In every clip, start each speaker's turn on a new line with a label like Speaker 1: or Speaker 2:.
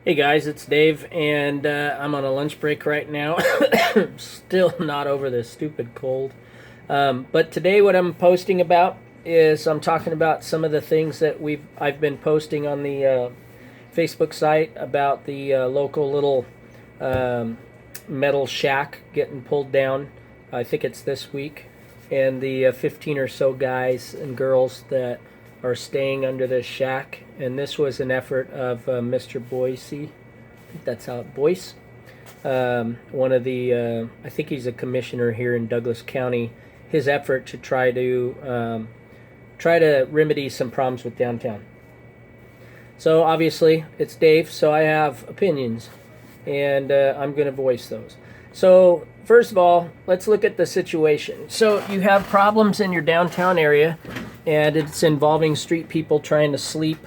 Speaker 1: Hey guys, it's Dave, and I'm on a lunch break right now. Still not over this stupid cold. But today, what I'm posting about is I'm talking about some of the things that I've been posting on the Facebook site about the local little um, metal shack getting pulled down. I think it's this week, and the 15 or so guys and girls that are staying under this shack. And this was an effort of Mr. Boise. I think that's how it Boyce. One of the, I think he's a commissioner here in Douglas County. His effort to try to remedy some problems with downtown. So obviously it's Dave, so I have opinions, and I'm going to voice those. So first of all, let's look at the situation. So you have problems in your downtown area, and it's involving street people trying to sleep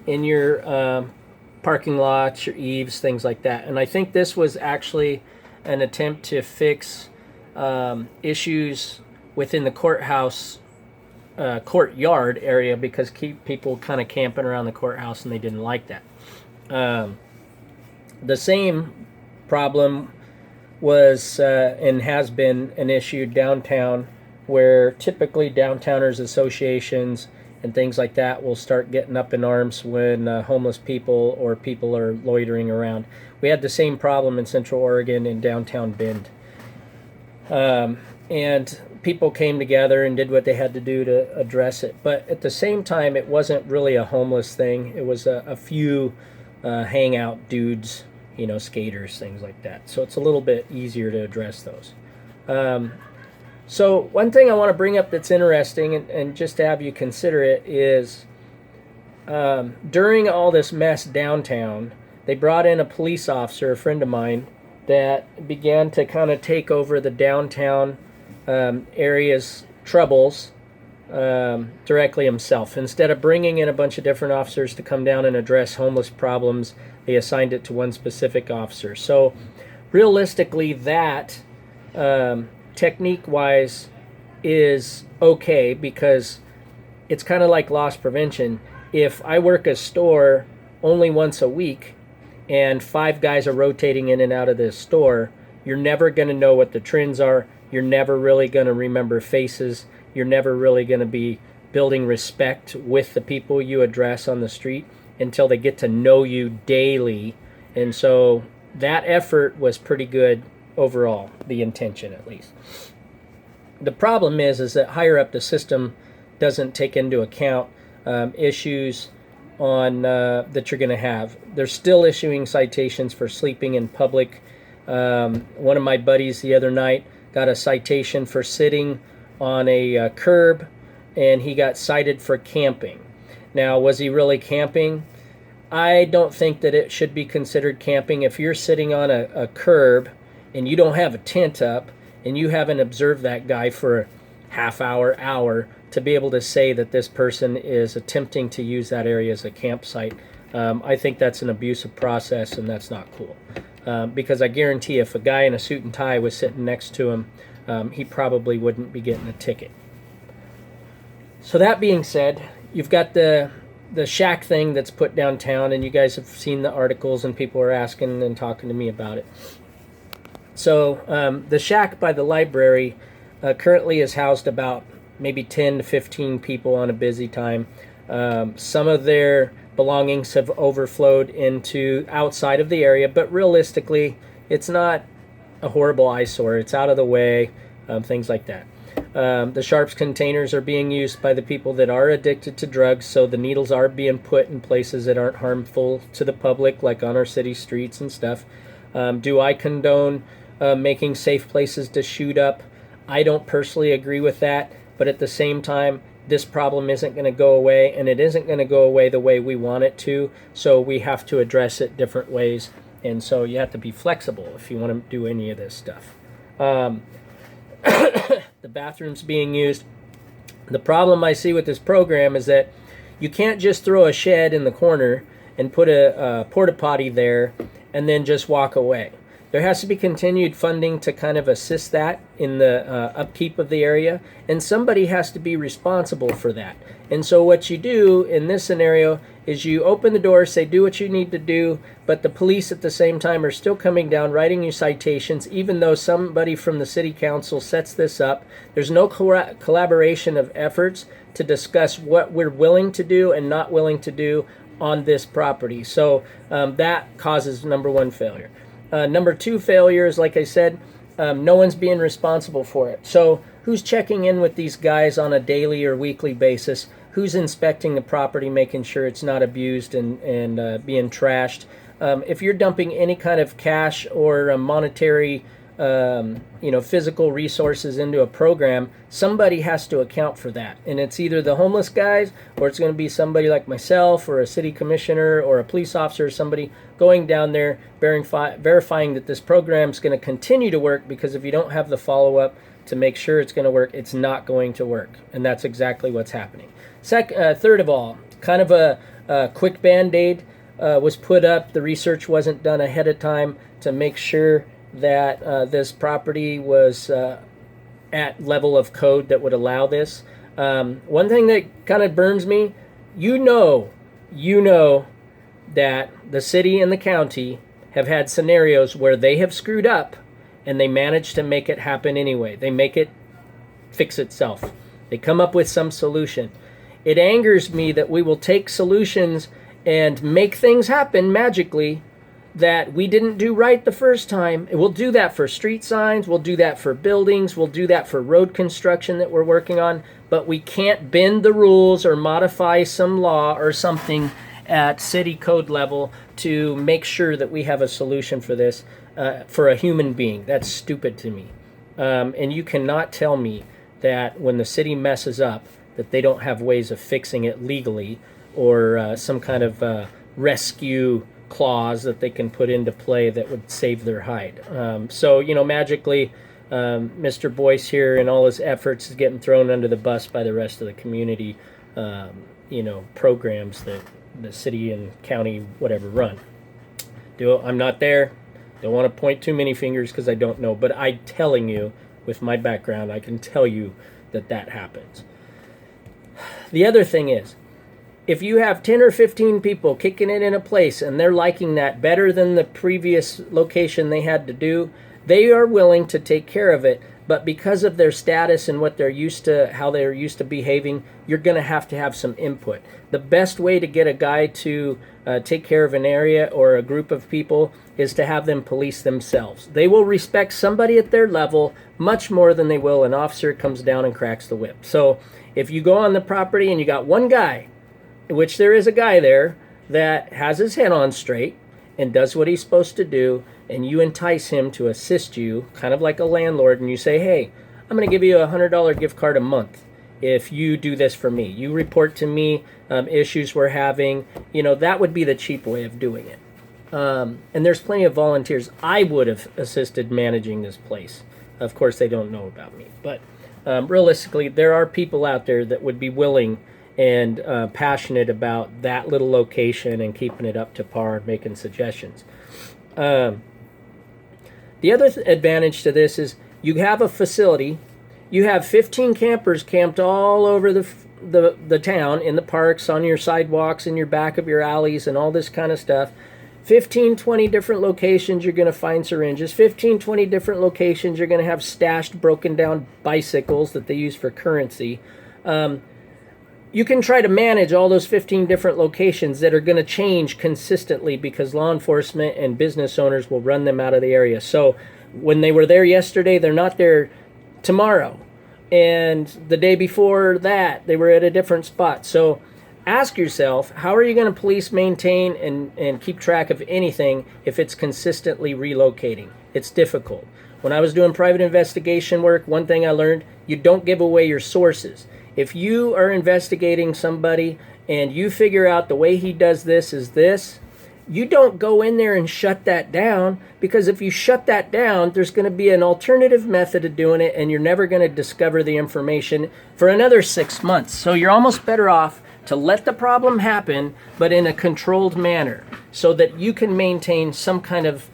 Speaker 1: in your parking lots, your eaves, things like that. And I think this was actually an attempt to fix issues within the courthouse courtyard area, because keep people kind of camping around the courthouse, and they didn't like that. The same problem was and has been an issue downtown, where typically downtowners associations and things like that will start getting up in arms when homeless people or people are loitering around. We had the same problem in Central Oregon in downtown Bend. And people came together and did what they had to do to address it. But at the same time, it wasn't really a homeless thing. It was a few hangout dudes, skaters, things like that. So it's a little bit easier to address those. So one thing I want to bring up that's interesting, and just to have you consider it, is during all this mess downtown, they brought in a police officer, a friend of mine, that began to kind of take over the downtown area's troubles directly himself. Instead of bringing in a bunch of different officers to come down and address homeless problems, they assigned it to one specific officer. So realistically, that technique-wise is okay, because it's kind of like loss prevention. If I work a store only once a week and 5 guys are rotating in and out of this store, you're never going to know what the trends are. You're never really going to remember faces. You're never really going to be building respect with the people you address on the street until they get to know you daily. And so that effort was pretty good overall, the intention at least. The problem is that higher up the system doesn't take into account issues on that you're going to have. They're still issuing citations for sleeping in public. One of my buddies the other night got a citation for sitting on a curb, and he got cited for camping. Now, was he really camping? I don't think that it should be considered camping. If you're sitting on a curb and you don't have a tent up and you haven't observed that guy for a half hour, to be able to say that this person is attempting to use that area as a campsite, I think that's an abusive process, and that's not cool. Because I guarantee if a guy in a suit and tie was sitting next to him, he probably wouldn't be getting a ticket. So that being said, you've got the shack thing that's put downtown, and you guys have seen the articles, and people are asking and talking to me about it. So the shack by the library currently is housed about maybe 10 to 15 people on a busy time. Some of their belongings have overflowed into outside of the area, but realistically, it's not a horrible eyesore. It's out of the way, things like that. The sharps containers are being used by the people that are addicted to drugs, so the needles are being put in places that aren't harmful to the public, like on our city streets and stuff. Do I condone making safe places to shoot up? I don't personally agree with that, but at the same time, this problem isn't going to go away, and it isn't going to go away the way we want it to, so we have to address it different ways, and so you have to be flexible if you want to do any of this stuff. The bathrooms being used. The problem I see with this program is that you can't just throw a shed in the corner and put a porta potty there and then just walk away. There has to be continued funding to kind of assist that in the upkeep of the area, and somebody has to be responsible for that. And so what you do in this scenario is you open the door, say do what you need to do, but the police at the same time are still coming down, writing you citations, even though somebody from the city council sets this up. There's no collaboration of efforts to discuss what we're willing to do and not willing to do on this property. So that causes number one failure. Number two failure is, like I said, no one's being responsible for it. So who's checking in with these guys on a daily or weekly basis? Who's inspecting the property, making sure it's not abused and being trashed? If you're dumping any kind of cash or monetary, physical resources into a program, somebody has to account for that. And it's either the homeless guys, or it's going to be somebody like myself or a city commissioner or a police officer or somebody going down there verifying that this program is going to continue to work, because if you don't have the follow-up to make sure it's going to work, it's not going to work. And that's exactly what's happening. Third of all, kind of a quick Band-Aid was put up. The research wasn't done ahead of time to make sure that this property was at level of code that would allow this. One thing that kind of burns me, you know that the city and the county have had scenarios where they have screwed up and they manage to make it happen anyway. They make it fix itself. They come up with some solution. It angers me that we will take solutions and make things happen magically that we didn't do right the first time. We'll do that for street signs, we'll do that for buildings, we'll do that for road construction that we're working on, but we can't bend the rules or modify some law or something at city code level to make sure that we have a solution for this for a human being. That's stupid to me. And you cannot tell me that when the city messes up that they don't have ways of fixing it legally, or some kind of rescue clause that they can put into play that would save their hide. So magically, Mr. Boyce here and all his efforts is getting thrown under the bus by the rest of the community, programs that the city and county, whatever, run. I'm not there. Don't want to point too many fingers because I don't know, but I'm telling you, with my background, I can tell you that happens. The other thing is, if you have 10 or 15 people kicking it in a place and they're liking that better than the previous location they had to do, they are willing to take care of it. But because of their status and what they're used to, how they're used to behaving, you're going to have some input. The best way to get a guy to take care of an area or a group of people is to have them police themselves. They will respect somebody at their level much more than they will an officer comes down and cracks the whip. So if you go on the property and you got one guy, which there is a guy there that has his head on straight and does what he's supposed to do, and you entice him to assist you, kind of like a landlord, and you say, hey, I'm going to give you a $100 gift card a month if you do this for me. You report to me issues we're having. That would be the cheap way of doing it. And there's plenty of volunteers. I would have assisted managing this place. Of course, they don't know about me. But realistically, there are people out there that would be willing and passionate about that little location and keeping it up to par and making suggestions. The other advantage to this is you have a facility. You have 15 campers camped all over the town, in the parks, on your sidewalks, in your back of your alleys, and all this kind of stuff. 15, 20 different locations you're going to find syringes. 15, 20 different locations you're going to have stashed, broken down bicycles that they use for currency. You can try to manage all those 15 different locations that are going to change consistently because law enforcement and business owners will run them out of the area. So when they were there yesterday, they're not there tomorrow. And the day before that, they were at a different spot. So ask yourself, how are you going to police, maintain, and keep track of anything if it's consistently relocating? It's difficult. When I was doing private investigation work, one thing I learned, you don't give away your sources. If you are investigating somebody and you figure out the way he does this is this, you don't go in there and shut that down, because if you shut that down, there's going to be an alternative method of doing it and you're never going to discover the information for another 6 months. So you're almost better off to let the problem happen, but in a controlled manner so that you can maintain some kind of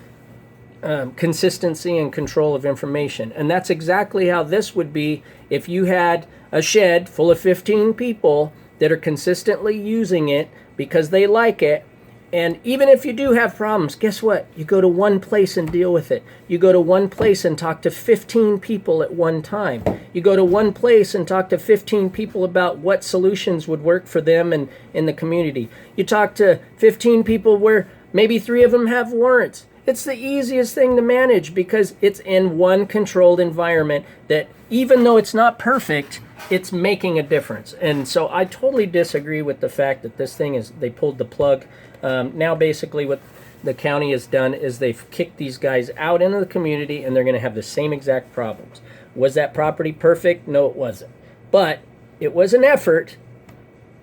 Speaker 1: consistency and control of information. And that's exactly how this would be if you had a shed full of 15 people that are consistently using it, because they like it. And even if you do have problems, guess what? You go to one place and deal with it. You go to one place and talk to 15 people at one time. You go to one place and talk to 15 people about what solutions would work for them and in the community. You talk to 15 people where maybe 3 of them have warrants. It's the easiest thing to manage because it's in one controlled environment that even though it's not perfect, it's making a difference. And so I totally disagree with the fact that this thing is, they pulled the plug. Now basically what the county has done is they've kicked these guys out into the community and they're going to have the same exact problems. Was that property perfect? No, it wasn't. But it was an effort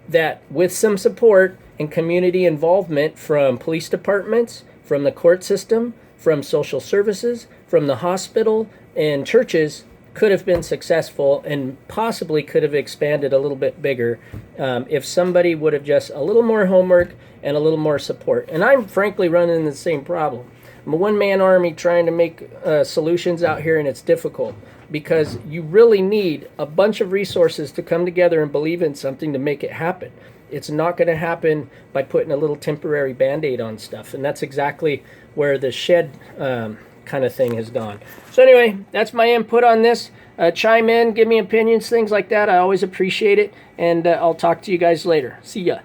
Speaker 1: that with some support and community involvement from police departments, from the court system, from social services, from the hospital and churches, could have been successful and possibly could have expanded a little bit bigger if somebody would have just a little more homework and a little more support. And I'm frankly running the same problem. I'm a one-man army trying to make solutions out here, and it's difficult because you really need a bunch of resources to come together and believe in something to make it happen. It's not going to happen by putting a little temporary Band-Aid on stuff, and that's exactly where the shed kind of thing has gone. So anyway, that's my input on this. Chime in, give me opinions, things like that. I always appreciate it, and I'll talk to you guys later. See ya.